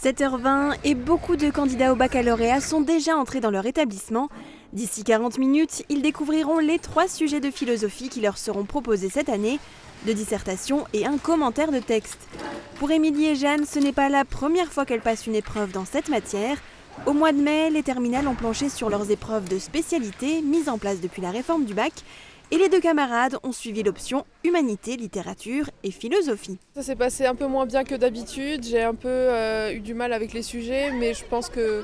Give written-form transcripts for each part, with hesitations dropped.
7h20 et beaucoup de candidats au baccalauréat sont déjà entrés dans leur établissement. D'ici 40 minutes, ils découvriront les 3 sujets de philosophie qui leur seront proposés cette année, 2 dissertations et un commentaire de texte. Pour Émilie et Jeanne, ce n'est pas la première fois qu'elles passent une épreuve dans cette matière. Au mois de mai, les terminales ont planché sur leurs épreuves de spécialité mises en place depuis la réforme du bac. Et les 2 camarades ont suivi l'option humanité, littérature et philosophie. Ça s'est passé un peu moins bien que d'habitude, j'ai un peu eu du mal avec les sujets, mais je pense que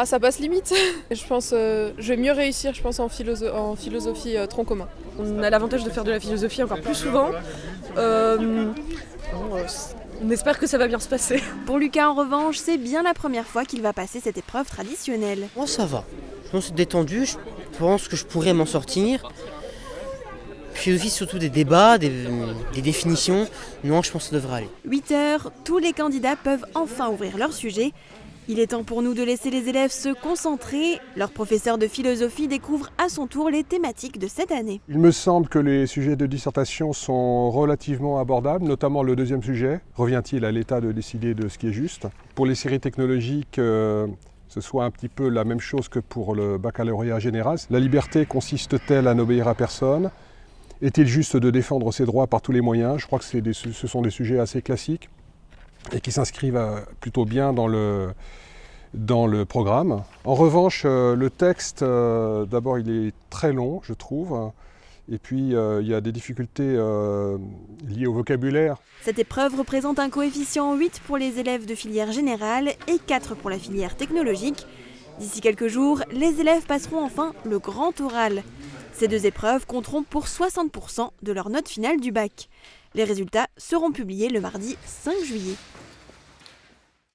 ça passe limite. Je pense je vais mieux réussir en philosophie tronc commun. On a l'avantage de faire de la philosophie encore plus souvent. On espère que ça va bien se passer. Pour Lucas, en revanche, c'est bien la première fois qu'il va passer cette épreuve traditionnelle. Moi, ça va. Je pense détendu, je pense que je pourrais m'en sortir. Philosophie, surtout des débats, des définitions. Non, je pense que ça devrait aller. 8h, tous les candidats peuvent enfin ouvrir leur sujet. Il est temps pour nous de laisser les élèves se concentrer. Leur professeur de philosophie découvre à son tour les thématiques de cette année. Il me semble que les sujets de dissertation sont relativement abordables, notamment le 2e sujet. Revient-il à l'État de décider de ce qui est juste? Pour les séries technologiques, ce soit un petit peu la même chose que pour le baccalauréat général. La liberté consiste-t-elle à n'obéir à personne? Est-il juste de défendre ses droits par tous les moyens? Je crois que ce sont des sujets assez classiques et qui s'inscrivent plutôt bien dans le programme. En revanche, le texte, d'abord, il est très long, je trouve. Et puis, il y a des difficultés liées au vocabulaire. Cette épreuve représente un coefficient 8 pour les élèves de filière générale et 4 pour la filière technologique. D'ici quelques jours, les élèves passeront enfin le grand oral. Ces 2 épreuves compteront pour 60% de leur note finale du bac. Les résultats seront publiés le mardi 5 juillet.